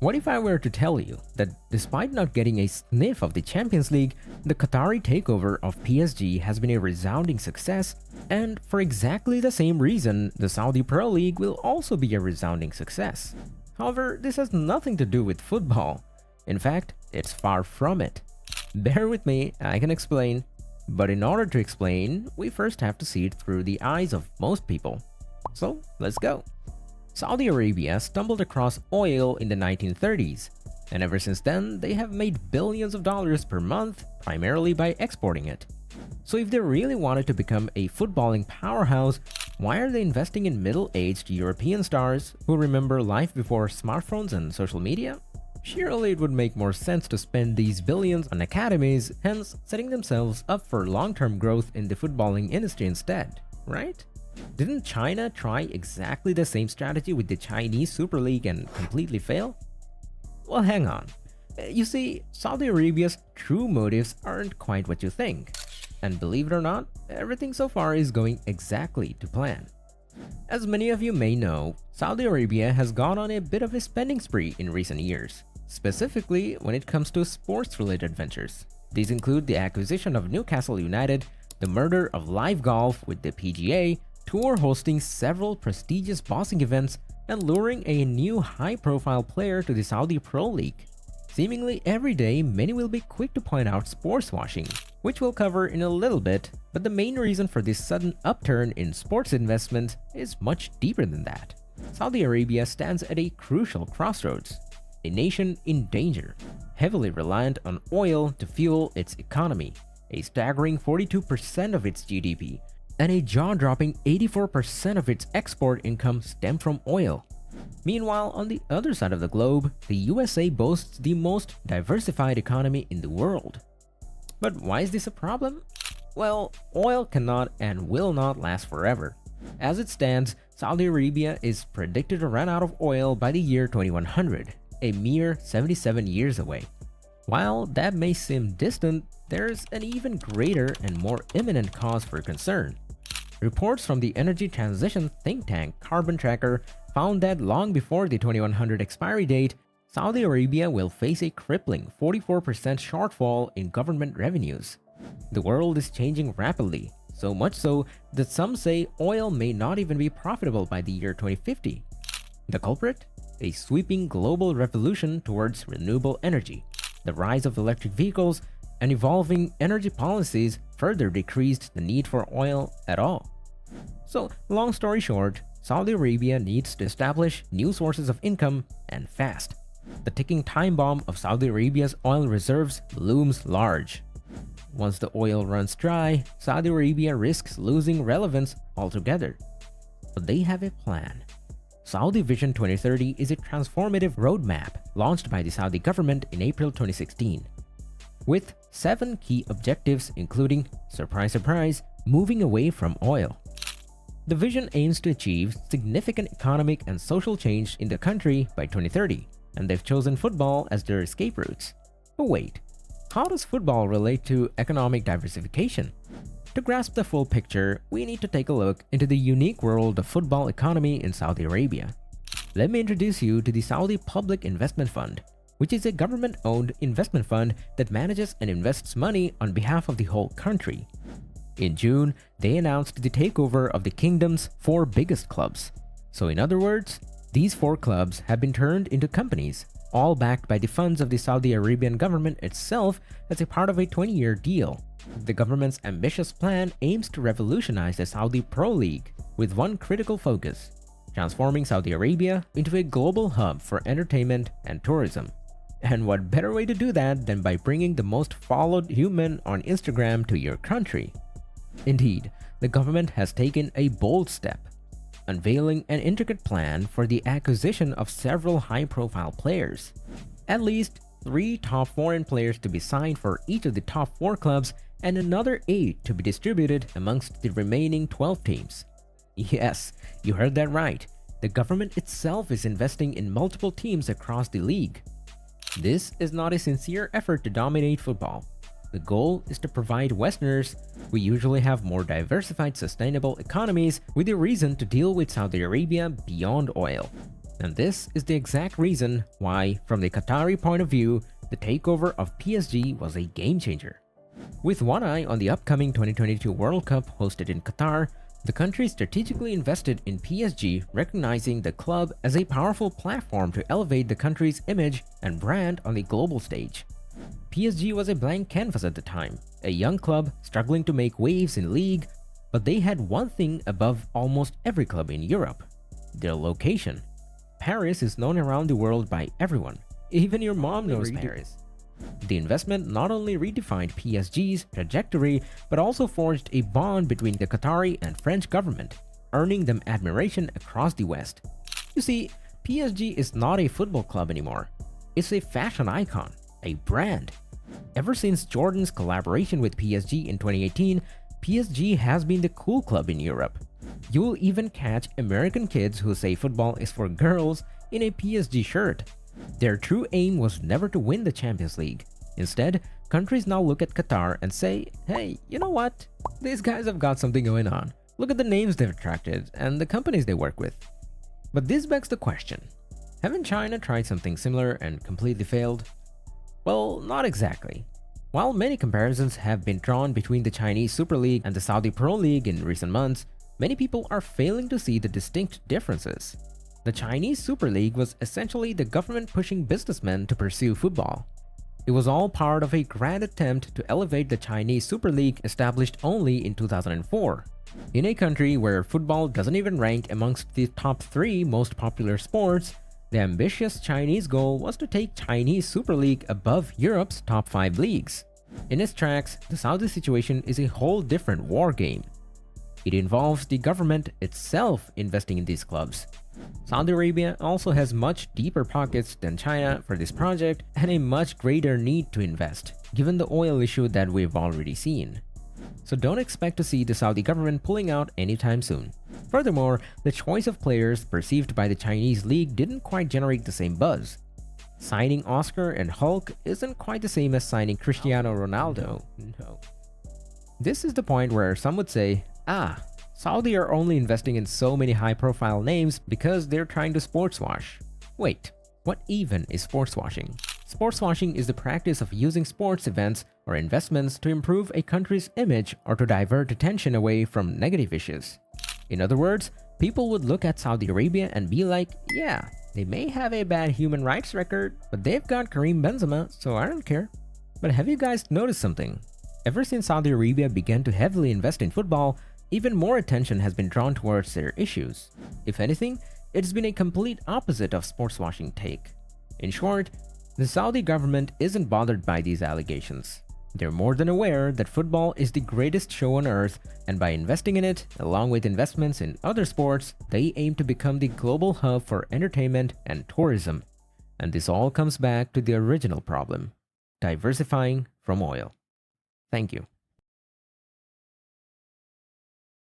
What if I were to tell you that despite not getting a sniff of the Champions League, the Qatari takeover of PSG has been a resounding success, and for exactly the same reason, the Saudi Pro League will also be a resounding success? However, this has nothing to do with football. In fact, it's far from it. Bear with me, I can explain. But in order to explain, we first have to see it through the eyes of most people. So, let's go. Saudi Arabia stumbled across oil in the 1930s, and ever since then, they have made billions of dollars per month, primarily by exporting it. So if they really wanted to become a footballing powerhouse, why are they investing in middle-aged European stars who remember life before smartphones and social media? Surely it would make more sense to spend these billions on academies, hence setting themselves up for long-term growth in the footballing industry instead, right? Didn't China try exactly the same strategy with the Chinese Super League and completely fail? Well, hang on. You see, Saudi Arabia's true motives aren't quite what you think. And believe it or not, everything so far is going exactly to plan. As many of you may know, Saudi Arabia has gone on a bit of a spending spree in recent years, specifically when it comes to sports-related ventures. These include the acquisition of Newcastle United, the murder of live golf with the PGA, tour hosting several prestigious boxing events, and luring a new high-profile player to the Saudi Pro League. Seemingly every day, many will be quick to point out sports washing, which we'll cover in a little bit, but the main reason for this sudden upturn in sports investment is much deeper than that. Saudi Arabia stands at a crucial crossroads, a nation in danger, heavily reliant on oil to fuel its economy, a staggering 42% of its GDP, and a jaw-dropping 84% of its export income stem from oil. Meanwhile, on the other side of the globe, the USA boasts the most diversified economy in the world. But why is this a problem? Well, oil cannot and will not last forever. As it stands, Saudi Arabia is predicted to run out of oil by the year 2100, a mere 77 years away. While that may seem distant, there's an even greater and more imminent cause for concern. Reports from the energy transition think tank Carbon Tracker found that long before the 2100 expiry date, Saudi Arabia will face a crippling 44% shortfall in government revenues. The world is changing rapidly, so much so that some say oil may not even be profitable by the year 2050. The culprit? A sweeping global revolution towards renewable energy. The rise of electric vehicles and evolving energy policies further decreased the need for oil at all. So, long story short, Saudi Arabia needs to establish new sources of income and fast. The ticking time bomb of Saudi Arabia's oil reserves looms large. Once the oil runs dry, Saudi Arabia risks losing relevance altogether. But they have a plan. Saudi Vision 2030 is a transformative roadmap launched by the Saudi government in April 2016, with 7 key objectives including, surprise surprise, moving away from oil. The vision aims to achieve significant economic and social change in the country by 2030, and they've chosen football as their escape routes. But wait, how does football relate to economic diversification? To grasp the full picture, we need to take a look into the unique world of football economy in Saudi Arabia. Let me introduce you to the Saudi Public Investment Fund, which is a government-owned investment fund that manages and invests money on behalf of the whole country. In June, they announced the takeover of the kingdom's 4 biggest clubs. So in other words, these 4 clubs have been turned into companies, all backed by the funds of the Saudi Arabian government itself as a part of a 20-year deal. The government's ambitious plan aims to revolutionize the Saudi Pro League with one critical focus: transforming Saudi Arabia into a global hub for entertainment and tourism. And what better way to do that than by bringing the most followed human on Instagram to your country? Indeed, the government has taken a bold step, unveiling an intricate plan for the acquisition of several high-profile players. At least 3 top foreign players to be signed for each of the top 4 clubs and another 8 to be distributed amongst the remaining 12 teams. Yes, you heard that right. The government itself is investing in multiple teams across the league. This is not a sincere effort to dominate football. The goal is to provide Westerners, who usually have more diversified sustainable economies, with a reason to deal with Saudi Arabia beyond oil. And this is the exact reason why, from the Qatari point of view, the takeover of PSG was a game changer. With one eye on the upcoming 2022 World Cup hosted in Qatar, the country strategically invested in PSG, recognizing the club as a powerful platform to elevate the country's image and brand on the global stage. PSG was a blank canvas at the time, a young club struggling to make waves in league, but they had one thing above almost every club in Europe: their location. Paris is known around the world by everyone. Even your mom knows Paris. The investment not only redefined PSG's trajectory, but also forged a bond between the Qatari and French government, earning them admiration across the West. You see, PSG is not a football club anymore. It's a fashion icon, a brand. Ever since Jordan's collaboration with PSG in 2018, PSG has been the cool club in Europe. You'll even catch American kids who say football is for girls in a PSG shirt. Their true aim was never to win the Champions League. Instead, countries now look at Qatar and say, hey, you know what? These guys have got something going on. Look at the names they've attracted and the companies they work with. But this begs the question, haven't China tried something similar and completely failed? Well, not exactly. While many comparisons have been drawn between the Chinese Super League and the Saudi Pro League in recent months, many people are failing to see the distinct differences. The Chinese Super League was essentially the government pushing businessmen to pursue football. It was all part of a grand attempt to elevate the Chinese Super League, established only in 2004. In a country where football doesn't even rank amongst the top 3 most popular sports, the ambitious Chinese goal was to take Chinese Super League above Europe's top 5 leagues. In its tracks, the Saudi situation is a whole different war game. It involves the government itself investing in these clubs. Saudi Arabia also has much deeper pockets than China for this project and a much greater need to invest, given the oil issue that we've already seen. So don't expect to see the Saudi government pulling out anytime soon. Furthermore, the choice of players perceived by the Chinese league didn't quite generate the same buzz. Signing Oscar and Hulk isn't quite the same as signing Cristiano Ronaldo. No. This is the point where some would say, Saudi are only investing in so many high-profile names because they're trying to sports wash. Wait, what even is sports washing? Sports washing is the practice of using sports events or investments to improve a country's image or to divert attention away from negative issues. In other words, people would look at Saudi Arabia and be like, yeah, they may have a bad human rights record, but they've got Karim Benzema, so I don't care. But have you guys noticed something? Ever since Saudi Arabia began to heavily invest in football, even more attention has been drawn towards their issues. If anything, it's been a complete opposite of sports washing take. In short, the Saudi government isn't bothered by these allegations. They're more than aware that football is the greatest show on earth, and by investing in it, along with investments in other sports, they aim to become the global hub for entertainment and tourism. And this all comes back to the original problem: diversifying from oil. Thank you.